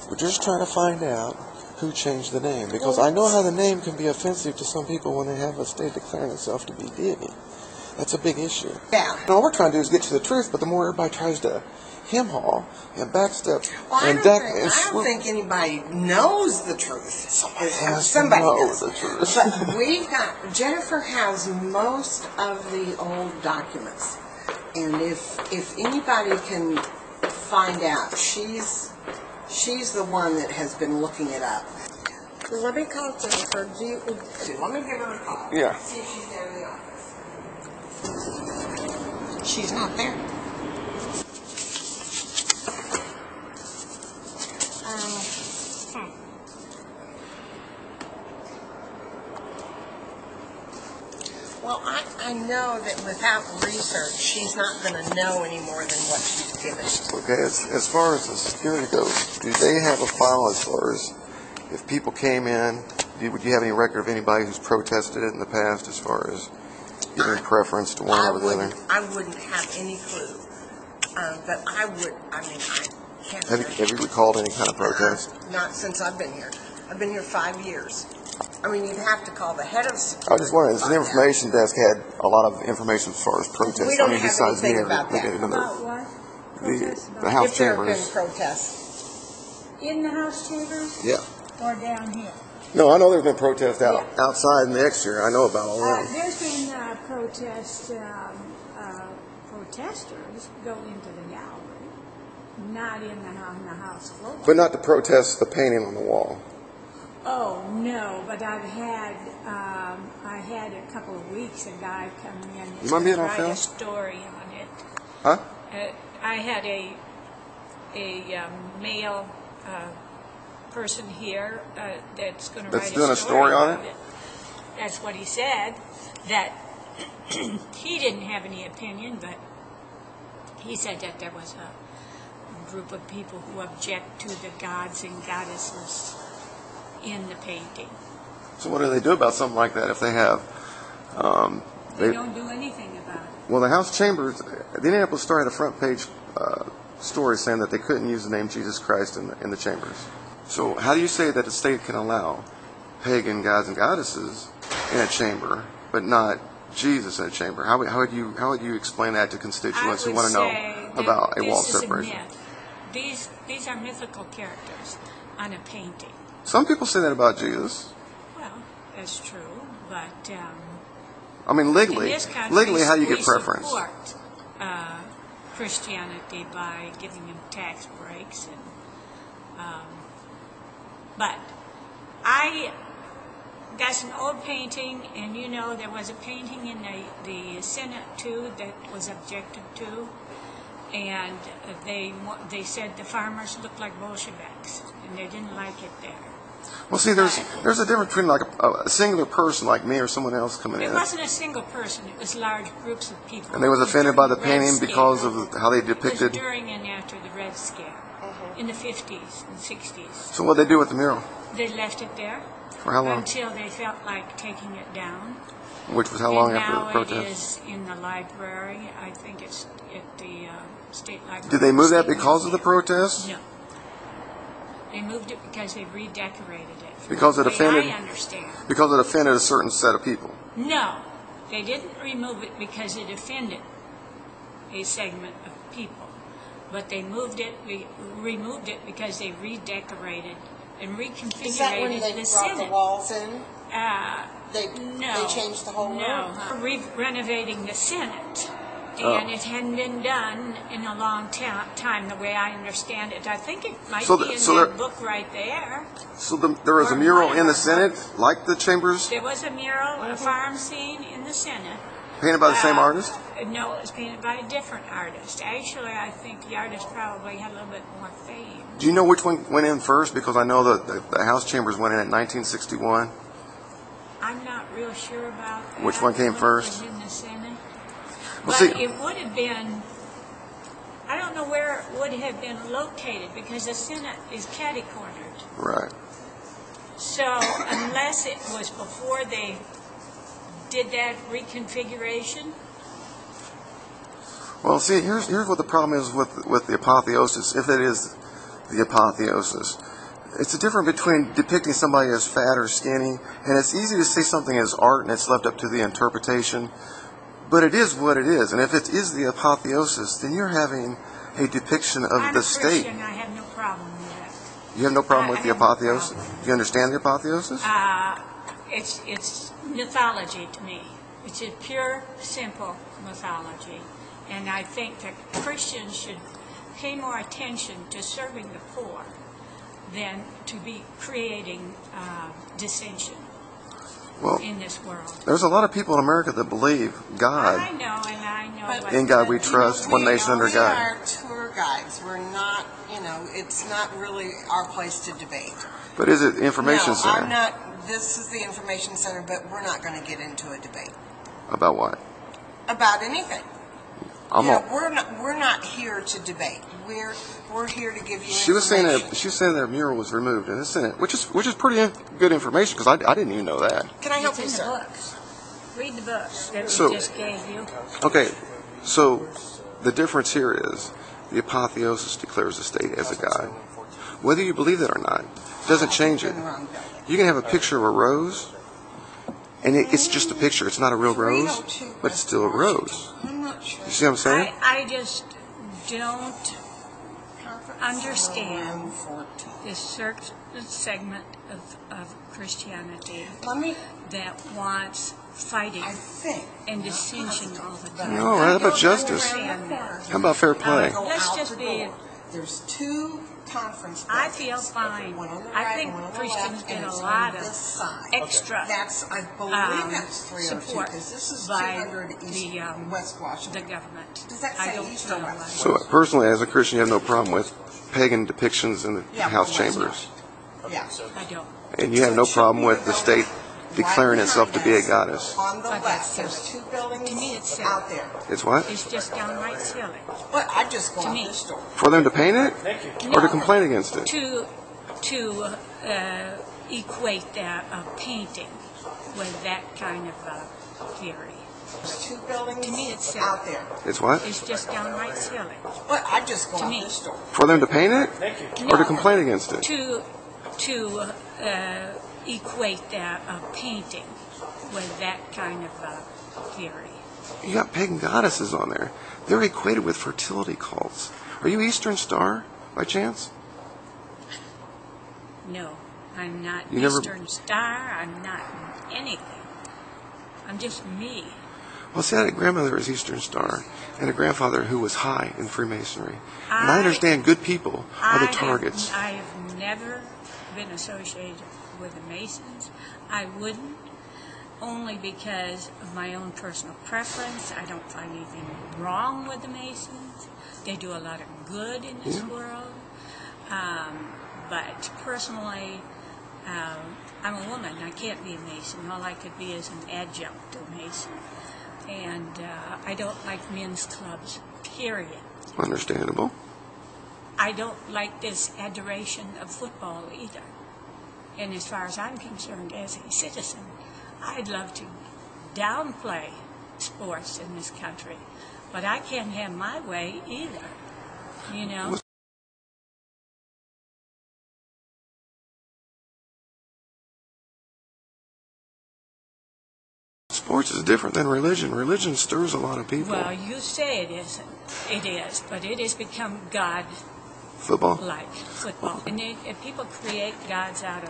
We're just trying to find out who changed the name, because I know how the name can be offensive to some people when they have a state declaring itself to be deity. That's a big issue. Yeah. And all we're trying to do is get to the truth, but the more everybody tries to hem-haw and backstep I and don't think anybody knows the truth. Somebody has to know the truth. But we've got, Jennifer has most of the old documents. And if anybody can find out, she's the one that has been looking it up. Let me call Jennifer. Let me give her a call. Yeah. See if she's there in the office. She's not there. Well, I know that without research, she's not going to know any more than what she's given. Okay, as far as the security goes, do they have a file as far as if people came in, would you have any record of anybody who's protested it in the past as far as giving preference to one over the other? I wouldn't have any clue. But I can't. Have you recalled any kind of protest? Not since I've been here. I've been here 5 years. I mean, you'd have to call the head of security. I was just wondering, the information desk had a lot of information as far as protests. We don't have anything about that. About what? The House If there have chambers. been protests. In the House chambers? Yeah. Or down here? No, I know there's been protests outside in the exterior. I know about all that. There's been protests. Protesters go into the gallery, not in the house floor. But not to protest the painting on the wall. Oh no! But I had a couple of weeks a guy come in and write a story on it. Huh? I had a male person here that's going to write doing a story on it. That's what he said. That he didn't have any opinion, but he said that there was a group of people who object to the gods and goddesses in the painting. So what do they do about something like that if they have? They don't do anything about it. Well, the House chambers, the Indianapolis Star had a front page story saying that they couldn't use the name Jesus Christ in the chambers. So how do you say that the state can allow pagan gods and goddesses in a chamber, but not Jesus in a chamber? How would you explain that to constituents who want to know about a wall separation? These are mythical characters on a painting. Some people say that about Jesus. Well, that's true, but I mean, legally, how do you get preference? We support Christianity by giving them tax breaks, but that's an old painting, and you know there was a painting in the Senate too that was objected to, and they said the farmers looked like Bolsheviks, and they didn't like it there. Well, see, there's a difference between like a singular person like me or someone else coming in. It wasn't a single person; it was large groups of people. And they was offended by the painting because of how they depicted. It was during and after the Red Scare, in the 50s and 60s. So what did they do with the mural? They left it there. For how long? Until they felt like taking it down. Which was how long after the protest? Now it is in the library. I think it's at the state library. Did they move that because of the protest? No. They moved it because they redecorated it. Because it offended. I understand. Because it offended a certain set of people. No, they didn't remove it because it offended a segment of people, but they removed it because they redecorated and reconfigured Is that when they brought the walls in? They changed the whole room? No, renovating the Senate. And it hadn't been done in a long time, the way I understand it. I think it might be in that book right there. So there was a mural in the Senate, like the chambers? There was a mural, a farm scene in the Senate. Painted by the same artist? No, it was painted by a different artist. Actually, I think the artist probably had a little bit more fame. Do you know which one went in first? Because I know that the House chambers went in at 1961. I'm not real sure about that. Which one came first? Was in the Senate. Well, but it would have been, I don't know where it would have been located because the Senate is catty-cornered. Right. So unless it was before they did that reconfiguration. Well, see, here's what the problem is with the apotheosis. If it is the apotheosis. It's a difference between depicting somebody as fat or skinny, and it's easy to say something as art and it's left up to the interpretation, but it is what it is. And if it is the apotheosis, then you're having a depiction of the state. I'm a Christian. I have no problem with that. You have no problem with the apotheosis? Do you understand the apotheosis? It's mythology to me. It's a pure, simple mythology. And I think that Christians should pay more attention to serving the poor than to be creating dissension in this world. There's a lot of people in America that believe God. I know. In God we trust, one nation under God. We are tour guides. We're not, it's not really our place to debate. But is it the information center? I'm not. This is the information center, but we're not going to get into a debate. About what? About anything. We're not here to debate. We're here to give you She was saying information. that that mural was removed in the Senate, which is pretty good information because I didn't even know that. Can I help you, It's in sir? the books. Read the books that So- we just gave you. Okay, so the difference here is the apotheosis declares the state as a god. Whether you believe that or not, doesn't change it. You can have a picture of a rose, and it's just a picture. It's not a real rose, but it's still a rose. I'm not sure. You see what I'm saying? I just don't understand this certain segment of Christianity that wants fighting and dissension all the time. No, how about justice? How about fair play? Let's just be. There's two conference I feel fine. I think Christians get a lot of extra I believe that's 302 support because this is by 200 East West the Washington. government. Does that I say don't East or feel West? like- So personally, as a Christian, you have no problem with pagan depictions in the House chambers. Yeah. I don't. And you have no problem with the state declaring itself to be a goddess. On the But west, that's there's two buildings to me it's silly. out there. It's what? It's just downright silly. But I just go To on me. this store. For them to paint it? Or to complain against it? To equate that painting with that kind of theory. There's two buildings To me, it's silly. out there. It's what? It's just downright silly. But I just go To on me. this store. For them to paint it? Or to complain against it? To equate that painting with that kind of theory. You got pagan goddesses on there. They're equated with fertility cults. Are you Eastern Star, by chance? No, I'm not You never- Eastern Star. I'm not anything. I'm just me. Well, see, I had a grandmother who was Eastern Star, and a grandfather who was high in Freemasonry. And I understand good people are the targets. I have never been associated with the Masons. I wouldn't, only because of my own personal preference. I don't find anything wrong with the Masons. They do a lot of good in this world. But personally, I'm a woman. I can't be a Mason. All I could be is an adjunct to a Mason. And I don't like men's clubs, period. Understandable. I don't like this adoration of football either. And as far as I'm concerned, as a citizen, I'd love to downplay sports in this country. But I can't have my way either, you know? Sports is different than religion. Religion stirs a lot of people. Well, you say it isn't. It is, but it has become God-like Football. football. And people create gods out of,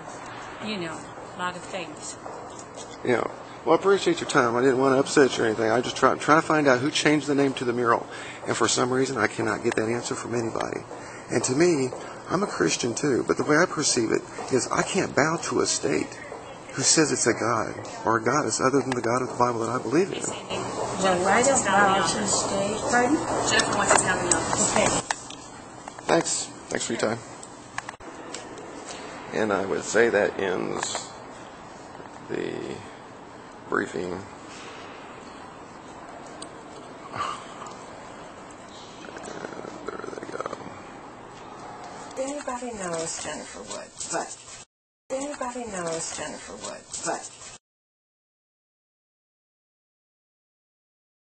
a lot of things. Yeah. Well, I appreciate your time. I didn't want to upset you or anything. I just try to find out who changed the name to the mural. And for some reason, I cannot get that answer from anybody. And to me, I'm a Christian too, but the way I perceive it is I can't bow to a state who says it's a god or a goddess other than the God of the Bible that I believe in. Well, I don't bow to the state. Pardon? Jeff wants to have the office. Okay. Thanks. Thanks for your time. And I would say that ends the briefing. There they go. Anybody knows Jennifer Wood, but